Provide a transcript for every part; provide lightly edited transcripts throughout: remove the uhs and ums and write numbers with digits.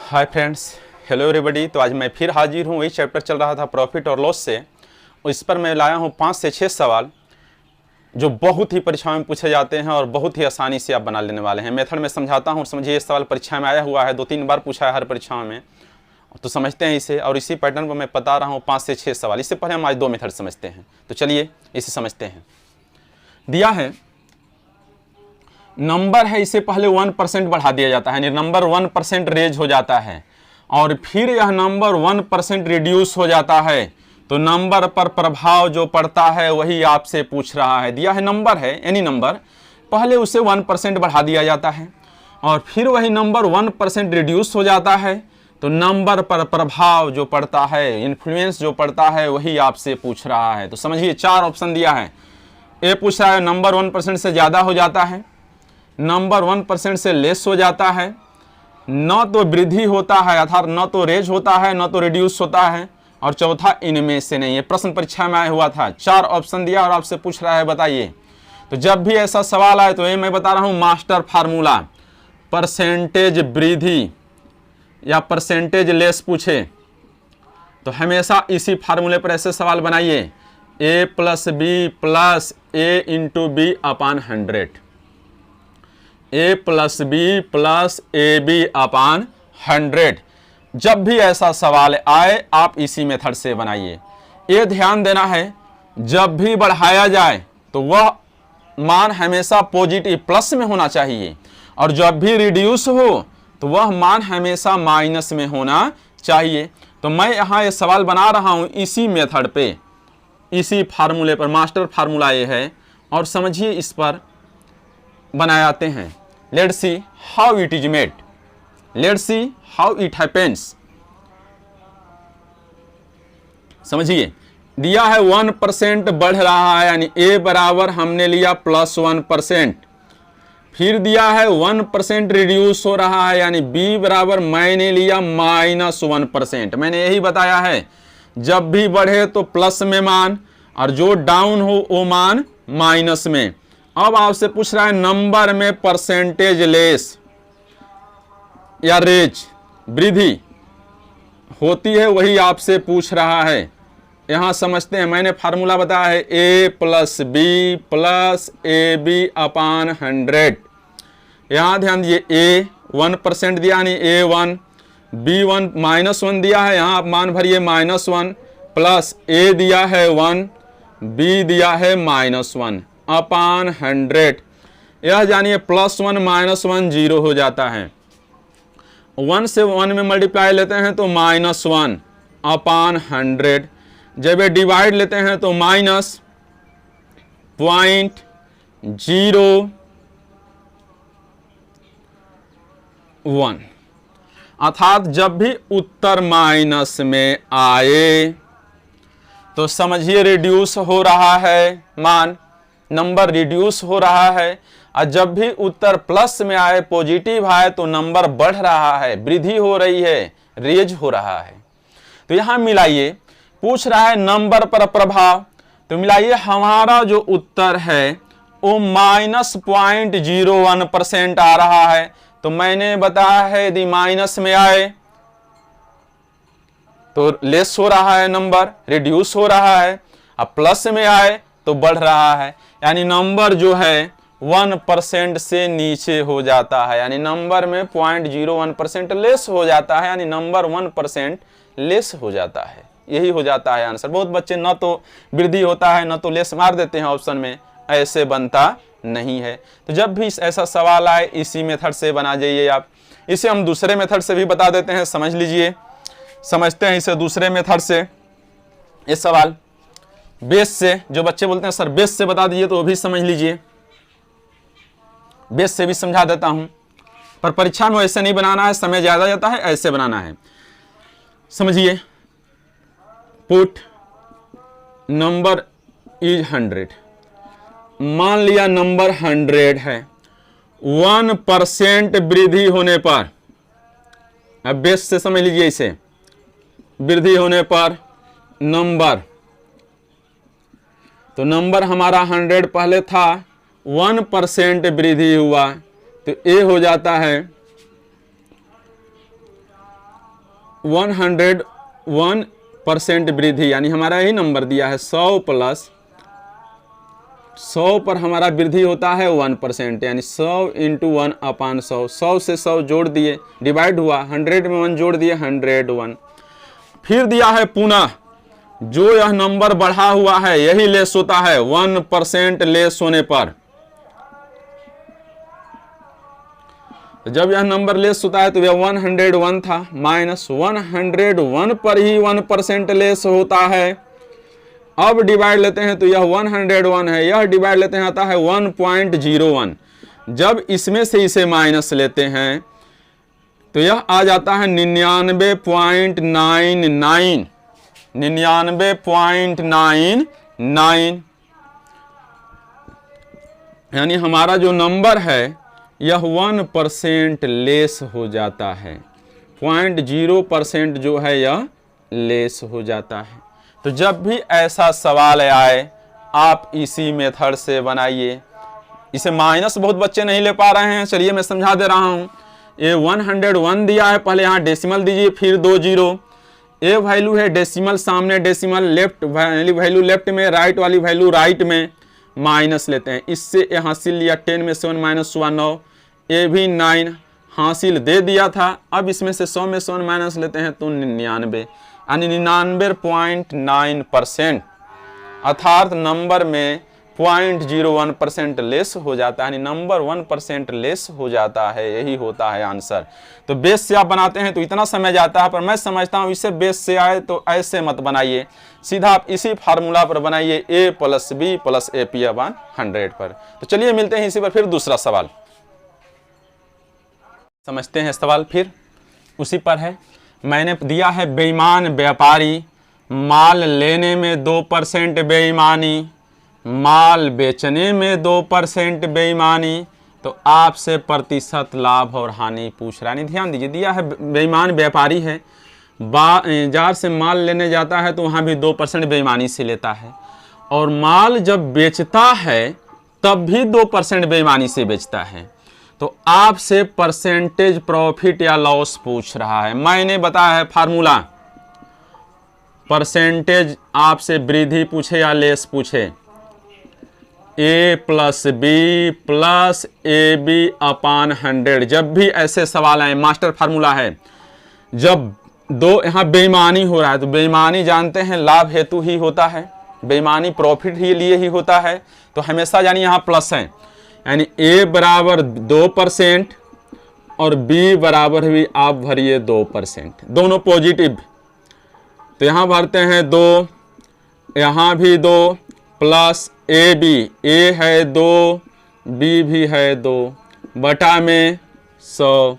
Hi friends, hello everybody. तो आज मैं फिर हाजिर हूँ। वही चैप्टर चल रहा था प्रॉफिट और लॉस से। इस पर मैं लाया हूँ 5 से 6 सवाल जो बहुत ही परीक्षाओं में पूछे जाते हैं और बहुत ही आसानी से आप बना लेने वाले हैं। मेथड में समझाता हूँ। समझिए, ये सवाल परीक्षा में आया हुआ है, 2-3 बार पूछा है हर परीक्षाओं में, तो समझते हैं इसे। और इसी पैटर्न पर मैं बता रहा हूँ 5 से 6 सवाल। इससे पहले हम आज 2 मेथड समझते हैं। तो चलिए इसे समझते हैं। दिया है नंबर है, इसे पहले 1% बढ़ा दिया जाता है, यानी नंबर 1% रेज हो जाता है और फिर यह नंबर 1% रिड्यूस हो जाता है। तो नंबर पर प्रभाव जो पड़ता है वही आपसे पूछ रहा है। दिया है नंबर है, एनी नंबर, पहले उसे 1% बढ़ा दिया जाता है और फिर वही नंबर 1% रिड्यूस हो जाता है। तो नंबर पर प्रभाव जो पड़ता है, इन्फ्लुएंस जो पड़ता है, वही आपसे पूछ रहा है। तो समझिए, 4 ऑप्शन दिया है। ए पूछ रहा है नंबर 1% से ज़्यादा हो जाता है, नंबर 1% से लेस हो जाता है, न तो वृद्धि होता है अर्थात न तो रेज होता है, न तो रिड्यूस होता है, और चौथा इनमें से नहीं। ये प्रश्न परीक्षा में आया हुआ था। 4 ऑप्शन दिया और आपसे पूछ रहा है बताइए। तो जब भी ऐसा सवाल आए तो ये मैं बता रहा हूँ मास्टर फार्मूला, परसेंटेज वृद्धि या परसेंटेज लेस पूछे तो हमेशा इसी फार्मूले पर ऐसे सवाल बनाइए। a + b + a × b / 100, a + b + ab / 100। जब भी ऐसा सवाल आए आप इसी मेथड से बनाइए। ये ध्यान देना है, जब भी बढ़ाया जाए तो वह मान हमेशा पॉजिटिव प्लस में होना चाहिए, और जब भी रिड्यूस हो तो वह मान हमेशा माइनस में होना चाहिए। तो मैं यहाँ ये सवाल बना रहा हूँ इसी मेथड पे, इसी फार्मूले पर। मास्टर फार्मूला ये है और समझिए इस पर बनाते हैं। Let's see how it is made, let's see how it happens. समझिए, दिया है 1% बढ़ रहा है, यानी a बराबर हमने लिया +1%। फिर दिया है 1% रिड्यूस हो रहा है, यानी b बराबर मैंने लिया -1%। मैंने यही बताया है, जब भी बढ़े तो प्लस में मान और जो डाउन हो वो मान माइनस में। अब आपसे पूछ रहा है नंबर में परसेंटेज लेस या रेज वृद्धि होती है, वही आपसे पूछ रहा है। यहां समझते हैं, मैंने फार्मूला बताया है a + b + ab / 100। यहां ध्यान दीजिए, a 1% दिया यानी a1, b1 -1 दिया है, यहां आप मान भरिए -1, प्लस a दिया है 1, b दिया है -1 / 100। यह जानिए +1 -1 0 हो जाता है। 1 से 1 में मल्टीप्लाई लेते हैं तो -1 / 100। जब ये डिवाइड लेते हैं तो -0.01। अर्थात जब भी उत्तर माइनस में आए तो समझिए रिड्यूस हो रहा है, मान नंबर रिड्यूस हो रहा है। और जब भी उत्तर प्लस में आए, पॉजिटिव आए, तो नंबर बढ़ रहा है, वृद्धि हो रही है, रेज हो रहा है। तो यहां मिलाइए, पूछ रहा है नंबर पर प्रभाव, तो मिलाइए हमारा जो उत्तर है वो -0.01% आ रहा है। तो मैंने बताया है यदि माइनस में आए तो लेस हो रहा है, नंबर रिड्यूस हो रहा है, अब प्लस में आए तो बढ़ रहा है, यानी नंबर जो है 1% से नीचे हो जाता है, यानी नंबर में 0.01% लेस हो जाता है, यानी नंबर 1% लेस हो जाता है। यही हो जाता है आंसर। बहुत बच्चे न तो वृद्धि होता है न तो लेस मार देते हैं ऑप्शन में, ऐसे बनता नहीं है। तो जब भी ऐसा सवाल आए इसी मेथड से बना जाइए आप। इसे हम दूसरे मेथड से भी बता देते हैं, समझ लीजिए। समझते हैं इसे दूसरे मेथड से। ये सवाल बेस से, जो बच्चे बोलते हैं सर बेस से बता दीजिए, तो वो भी समझ लीजिए। बेस से भी समझा देता हूं, पर परीक्षा में ऐसे नहीं बनाना है, समय ज्यादा जाता है, ऐसे बनाना है। समझिए, पुट नंबर इज 100। मान लिया नंबर 100 है, 1% वृद्धि होने पर, अब बेस से समझ लीजिए इसे, वृद्धि होने पर नंबर, तो नंबर हमारा 100 पहले था, 1% वृद्धि हुआ तो ए हो जाता है 101% वृद्धि, यानी हमारा यही नंबर दिया है 100 प्लस 100 पर हमारा वृद्धि होता है 1%, यानी 100 इंटू 1/100। 100 से 100 जोड़ दिए, डिवाइड हुआ, 100 में 1 जोड़ दिए, 101। फिर दिया है पुनः जो यह नंबर बढ़ा हुआ है यही लेस होता है 1% लेस होने पर। जब यह नंबर लेस होता है तो यह 101 था, माइनस 101 पर ही 1% लेस होता है। अब डिवाइड लेते हैं तो यह 101 है, यह डिवाइड लेते हैं आता है 1.01। जब इसमें से इसे माइनस लेते हैं तो यह आ जाता है 99.99, 99.99, यानी हमारा जो नंबर है यह 1% लेस हो जाता है, 0.0% जो है यह लेस हो जाता है। तो जब भी ऐसा सवाल आए आप इसी मेथड से बनाइए। इसे माइनस बहुत बच्चे नहीं ले पा रहे हैं, चलिए मैं समझा दे रहा हूँ। ये 101 दिया है, पहले यहाँ डेसिमल दीजिए, फिर 2 जीरो। ए वैल्यू है डेसिमल, सामने डेसिमल, लेफ्ट वैल्यू लेफ्ट में, राइट वाली वैल्यू राइट में, माइनस लेते हैं। इससे ये हासिल लिया 10 में 7 माइनस हुआ 9, ये भी 9 हासिल दे दिया था। अब इसमें से 100 में 7 माइनस लेते हैं तो 99, यानी 99.9%, अर्थात नंबर में 0.01% लेस हो जाता है, यानी नंबर 1% लेस हो जाता है। यही होता है आंसर। तो बेस से आप बनाते हैं तो इतना समय जाता है, पर मैं समझता हूँ इससे बेस से आए तो ऐसे मत बनाइए, सीधा आप इसी फार्मूला पर बनाइए, a + b + AP/100 पर। तो चलिए मिलते हैं इसी पर फिर दूसरा सवाल समझते हैं। सवाल फिर उसी पर है। मैंने दिया है बेईमान व्यापारी, माल लेने में 2% बेईमानी, माल बेचने में 2% बेईमानी, तो आपसे प्रतिशत लाभ और हानि पूछ रहा है। ध्यान दीजिए, दिया है बेईमान व्यापारी है, बाजार से माल लेने जाता है तो वहाँ भी 2% बेईमानी से लेता है, और माल जब बेचता है तब भी 2% बेईमानी से बेचता है। तो आपसे परसेंटेज प्रॉफिट या लॉस पूछ रहा है। मैंने बताया है फार्मूला, परसेंटेज आपसे वृद्धि पूछे या लेस पूछे, a + b + AB/100। जब भी ऐसे सवाल आए, मास्टर फार्मूला है, जब दो यहाँ बेईमानी हो रहा है तो बेईमानी जानते हैं लाभ हेतु ही होता है, बेईमानी प्रॉफिट ही लिए ही होता है, तो हमेशा यानी यहाँ प्लस है, यानी a बराबर 2% और b बराबर भी आप भरिए 2%, दोनों पॉजिटिव। तो यहाँ भरते हैं 2, यहाँ भी 2 प्लस AB, a है 2, b भी है 2, बटा में 100,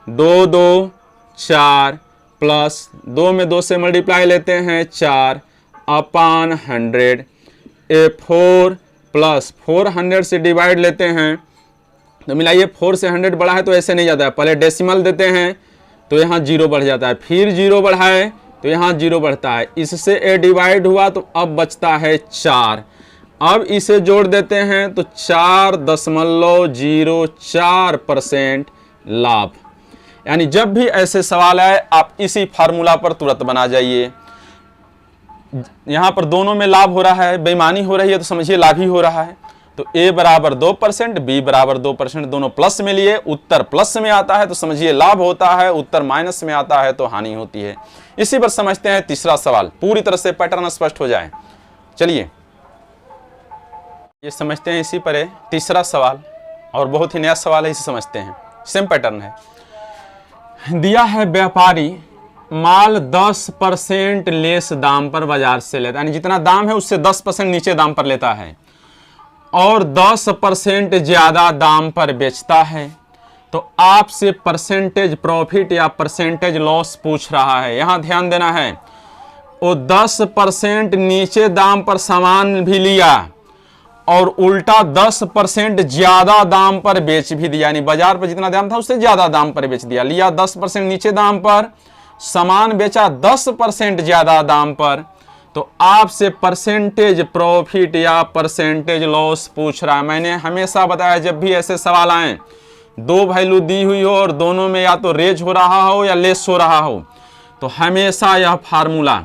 2 2 4 प्लस 2 में 2 से मल्टीप्लाई लेते हैं 4/100, A4 प्लस 400 से डिवाइड लेते हैं तो मिलाइए, 4 से 100 बढ़ा है तो ऐसे नहीं जाता है, पहले डेसिमल देते हैं तो यहाँ 0 बढ़ जाता है, फिर 0 बढ़ाए तो यहाँ 0 बढ़ता है, इससे a डिवाइड हुआ तो अब बचता है 4। अब इसे जोड़ देते हैं तो 4.04% लाभ। यानी जब भी ऐसे सवाल आए आप इसी फार्मूला पर तुरंत बना जाइए। यहाँ पर दोनों में लाभ हो रहा है, बेईमानी हो रही है तो समझिए लाभ ही हो रहा है। तो a बराबर 2%, b बराबर 2%, दोनों प्लस में लिए, उत्तर प्लस में आता है तो समझिए लाभ होता है, उत्तर माइनस में आता है तो हानि होती है। इसी पर समझते हैं तीसरा सवाल, पूरी तरह से पैटर्न स्पष्ट हो जाए। चलिए ये समझते हैं, इसी पर है तीसरा सवाल और बहुत ही नया सवाल है, इसे समझते हैं। सेम पैटर्न है। दिया है व्यापारी माल 10% लेस दाम पर बाजार से लेता है, यानी जितना दाम है उससे 10% नीचे दाम पर लेता है और 10% ज्यादा दाम पर बेचता है। तो आपसे परसेंटेज प्रॉफिट या परसेंटेज लॉस पूछ रहा है। यहां ध्यान देना है, वो 10% नीचे दाम पर सामान भी लिया और उल्टा 10% ज्यादा दाम पर बेच भी दिया, यानी बाजार पर जितना दाम था उससे ज्यादा दाम पर बेच दिया। लिया 10% नीचे दाम पर, सामान बेचा 10% ज्यादा दाम पर। तो आपसे परसेंटेज प्रॉफिट या परसेंटेज लॉस पूछ रहा है। मैंने हमेशा बताया जब भी ऐसे सवाल आए, दो वैल्यू दी हुई हो और दोनों में या तो रेज हो रहा हो या लेस हो रहा हो, तो हमेशा यह फार्मूला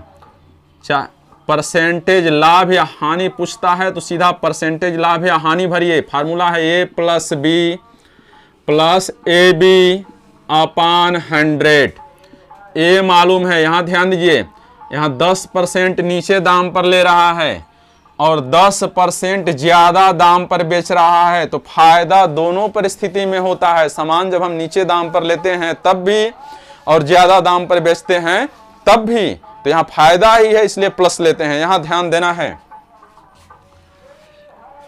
परसेंटेज लाभ या हानि पूछता है तो सीधा परसेंटेज लाभ या हानि भरिए। फार्मूला है A plus B plus A B upon 100। A मालूम है, यहाँ ध्यान दीजिए, यहाँ 10% नीचे दाम पर ले रहा है और 10% ज्यादा दाम पर बेच रहा है, तो फायदा दोनों परिस्थिति में होता है। सामान जब हम नीचे दाम पर लेते हैं तब भी और ज्यादा दाम पर बेचते हैं तब भी, तो यहां फायदा ही है, इसलिए प्लस लेते हैं। यहां ध्यान देना है,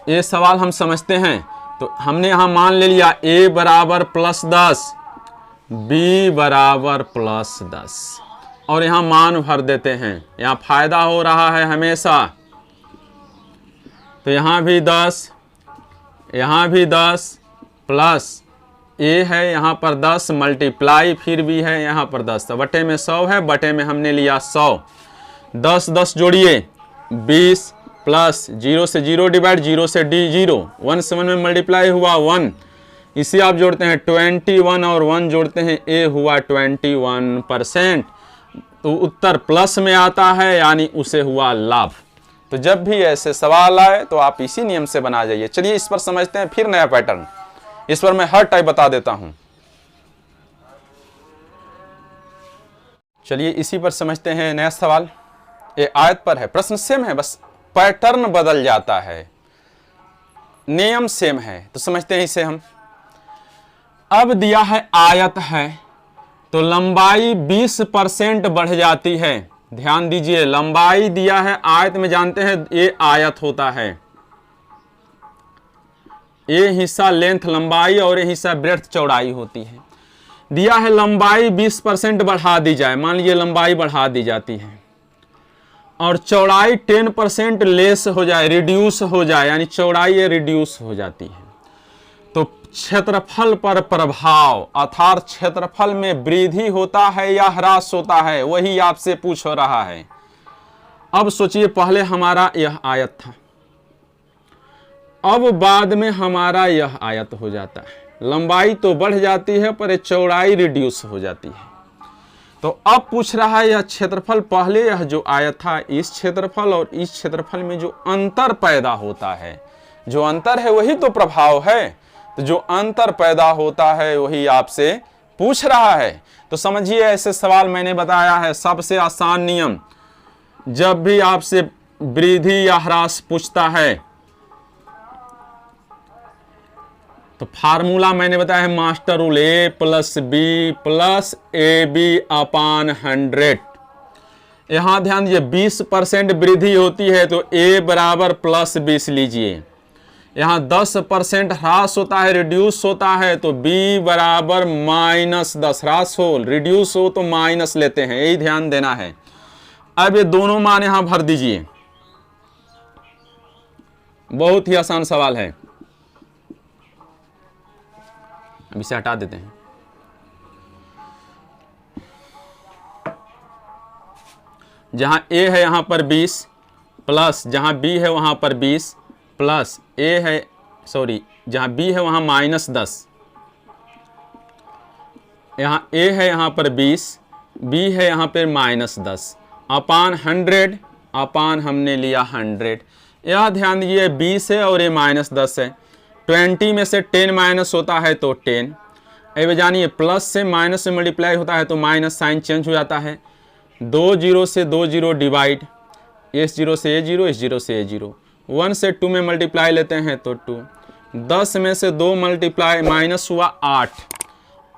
ये सवाल हम समझते हैं। तो हमने यहां मान ले लिया a बराबर +10, b बराबर +10 और यहां मान भर देते हैं। यहां फायदा हो रहा है हमेशा, तो यहां भी 10, यहां भी 10 प्लस ए है, यहाँ पर 10 मल्टीप्लाई फिर भी है यहाँ पर 10, तो बटे में 100 है, बटे में हमने लिया 100। 10 10 जोड़िए 20 प्लस 0 से 0 डिवाइड, 0 से डी 0, 1 से 1 में मल्टीप्लाई हुआ 1, इसी आप जोड़ते हैं 21 और 1 जोड़ते हैं, ए हुआ 21%। तो उत्तर प्लस में आता है, यानी उसे हुआ लाभ। तो जब भी ऐसे सवाल आए तो आप इसी नियम से बना जाइए। चलिए इस पर समझते हैं फिर नया पैटर्न। इस पर मैं हर टाइप बता देता हूं। चलिए इसी पर समझते हैं नया सवाल। ये आयत पर है, प्रश्न सेम है, बस पैटर्न बदल जाता है, नियम सेम है। तो समझते हैं इसे हम। अब दिया है आयत है तो लंबाई 20% बढ़ जाती है। ध्यान दीजिए, लंबाई दिया है आयत में, जानते हैं ये आयत होता है, ये हिस्सा लेंथ लंबाई और ये हिस्सा ब्रेड्थ चौड़ाई होती है। दिया है लंबाई 20% बढ़ा दी जाए, मान लीजिए लंबाई बढ़ा दी जाती है और चौड़ाई 10% लेस हो जाए, रिड्यूस हो जाए, यानी चौड़ाई ये रिड्यूस हो जाती है। तो क्षेत्रफल पर प्रभाव अर्थात क्षेत्रफल में वृद्धि होता है या ह्रास होता है, वही आपसे पूछ रहा है। अब सोचिए, पहले हमारा यह आयत था, अब बाद में हमारा यह आयत हो जाता है। लंबाई तो बढ़ जाती है पर चौड़ाई रिड्यूस हो जाती है। तो अब पूछ रहा है यह क्षेत्रफल, पहले यह जो आयत था, इस क्षेत्रफल और इस क्षेत्रफल में जो अंतर पैदा होता है, जो अंतर है वही तो प्रभाव है। तो जो अंतर पैदा होता है वही आपसे पूछ रहा है। तो समझिए, ऐसे सवाल मैंने बताया है, सबसे आसान नियम, जब भी आपसे वृद्धि या ह्रास पूछता है तो फार्मूला मैंने बताया है master rule, A plus B plus A B upon 100। यहां ध्यान दीजिए, 20% वृद्धि होती है तो ए बराबर +20 लीजिए। यहां 10% ह्रास होता है, रिड्यूस होता है, तो बी बराबर -10। ह्रास हो रिड्यूस हो तो माइनस लेते हैं, यही ध्यान देना है। अब ये दोनों मान यहां भर दीजिए, बहुत ही आसान सवाल है। अब इसे हटा देते हैं। जहां ए है यहां पर 20 प्लस जहां बी है वहां पर 20 प्लस ए है, सॉरी, जहां बी है वहां -10, यहां ए है यहां पर 20, बी है यहां पर -10 अपान 100, अपान हमने लिया 100। यह ध्यान दीजिए 20 है और ये -10 है, 20 में से 10 माइनस होता है तो 10। अब जानिए प्लस से माइनस से मल्टीप्लाई होता है तो माइनस साइन चेंज हो जाता है। 2 0 से 2 0 डिवाइड, इस 0 से ये 0, इस 0 से ये 0, 1 से 2 में मल्टीप्लाई लेते हैं तो 2, 10 में से 2 मल्टीप्लाई माइनस हुआ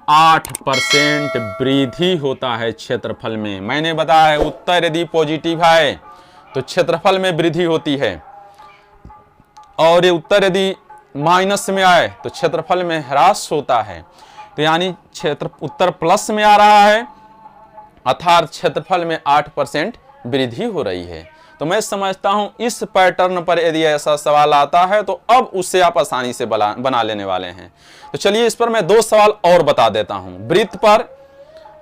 8% वृद्धि होता है क्षेत्रफल में। मैंने बताया है उत्तर यदि पॉजिटिव है तो क्षेत्रफल में वृद्धि होती है, और ये उत्तर यदि माइनस में आए तो क्षेत्रफल में ह्रास होता है। तो यानी उत्तर प्लस में आ रहा है, अर्थात क्षेत्रफल में 8% वृद्धि हो रही है। तो मैं समझता हूं इस पैटर्न पर यदि ऐसा सवाल आता है तो अब उससे आप आसानी से बना लेने वाले हैं। तो चलिए इस पर मैं 2 सवाल और बता देता हूं। वृत्त पर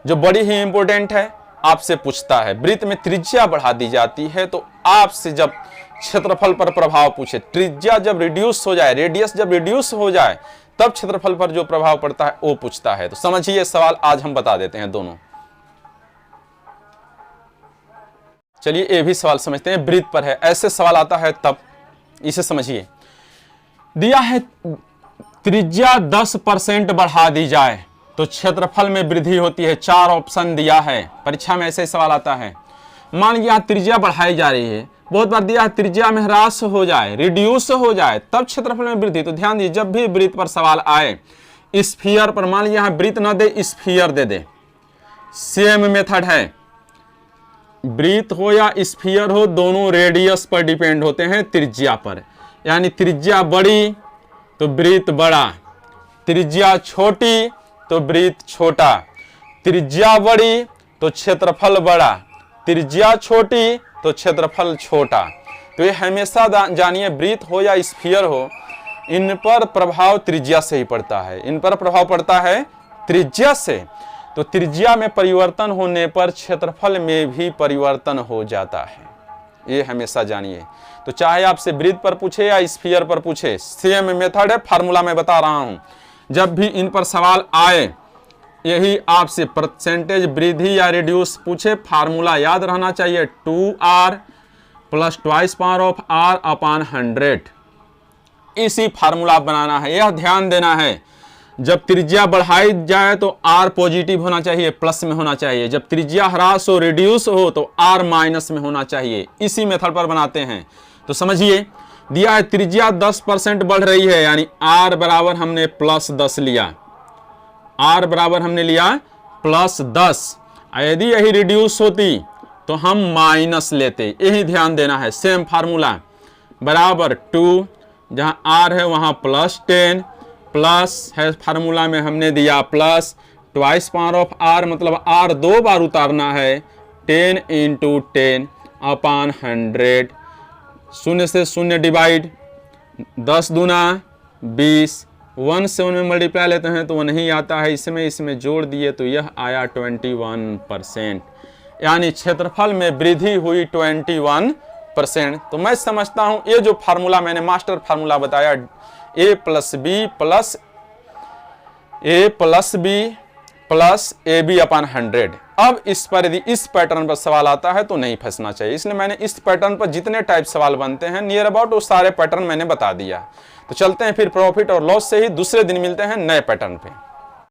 जो बड़ी ही इंपॉर्टेंट है, आपसे पूछता है वृत्त में त्रिज्या बढ़ा दी जाती है, तो आपसे जब क्षेत्रफल पर प्रभाव पूछे, त्रिज्या जब रिड्यूस हो जाए, रेडियस जब रिड्यूस हो जाए, तब क्षेत्रफल पर जो प्रभाव पड़ता है वो पूछता है। तो समझिए सवाल आज हम बता देते हैं दोनों। चलिए ये भी सवाल समझते हैं, वृत्त पर है, ऐसे सवाल आता है तब इसे समझिए। दिया है त्रिज्या 10% बढ़ा दी जाए तो क्षेत्रफल में वृद्धि होती है। 4 ऑप्शन दिया है, परीक्षा में ऐसे सवाल आता है। मान लिया त्रिज्या बढ़ाई जा रही है, बहुत बार दिया त्रिज्या में ह्रास हो जाए, रिड्यूस हो जाए, तब क्षेत्रफल में वृद्धि। तो ध्यान दीजिए, जब भी वृत्त पर सवाल आए, स्फीयर पर मान लिया वृत्त ना दे, स्फीयर दे दे, सेम मेथड है। वृत्त हो या स्फीयर हो, दोनों रेडियस पर डिपेंड होते हैं, त्रिज्या पर। यानी त्रिज्या बड़ी तो वृत्त बड़ा, त्रिज्या छोटी तो वृत्त छोटा, त्रिज्या बड़ी तो क्षेत्रफल बड़ा, त्रिज्या छोटी तो क्षेत्रफल छोटा। तो ये हमेशा जानिए, वृत्त हो या स्फीयर हो, इन पर प्रभाव त्रिज्या से ही पड़ता है, इन पर प्रभाव पड़ता है त्रिज्या से। तो त्रिज्या में परिवर्तन होने पर क्षेत्रफल में भी परिवर्तन हो जाता है, ये हमेशा जानिए। तो चाहे आपसे वृत्त पर पूछे या स्फीयर पर पूछे, सेम मेथड है, फार्मूला मैं बता रहा हूं। जब भी इन पर सवाल आए, यही आपसे परसेंटेज वृद्धि या रिड्यूस पूछे, फार्मूला याद रहना चाहिए, 2r + 2 power of r upon 100। इसी फार्मूला बनाना है, यह ध्यान देना है। जब त्रिज्या बढ़ाई जाए तो r पॉजिटिव होना चाहिए, प्लस में होना चाहिए। जब त्रिज्या ह्रास हो, रिड्यूस हो, तो r माइनस में होना चाहिए। इसी मेथड पर बनाते हैं। तो समझिए, दिया है त्रिज्या 10% बढ़ रही है, यानी r बराबर हमने +10 लिया, r बराबर हमने लिया +10। यदि यही रिड्यूस होती तो हम माइनस लेते, यही ध्यान देना है। सेम फार्मूला, बराबर 2, जहां r है वहां +10, प्लस है फार्मूला में हमने दिया प्लस 2 पावर ऑफ r, मतलब r 2 बार उतारना है, 10 × 10 अपॉन 100। शून्य से शून्य डिवाइड, 10 दूना 20, 1 से 1 में मल्टीप्लाई लेते हैं तो 1 नहीं आता है, इसमें जोड़ दिए तो यह आया 21%। यानी क्षेत्रफल में वृद्धि हुई 21%। तो मैं समझता हूं ये जो फार्मूला मैंने मास्टर फार्मूला बताया, a + b + ab अपॉन 100। अब इस पर यदि इस पैटर्न पर सवाल आता है तो नहीं फंसना चाहिए, इसलिए मैंने इस पैटर्न पर जितने टाइप सवाल बनते हैं नियर अबाउट वो सारे पैटर्न मैंने बता दिया। तो चलते हैं फिर प्रॉफिट और लॉस से ही दूसरे दिन मिलते हैं नए पैटर्न पे।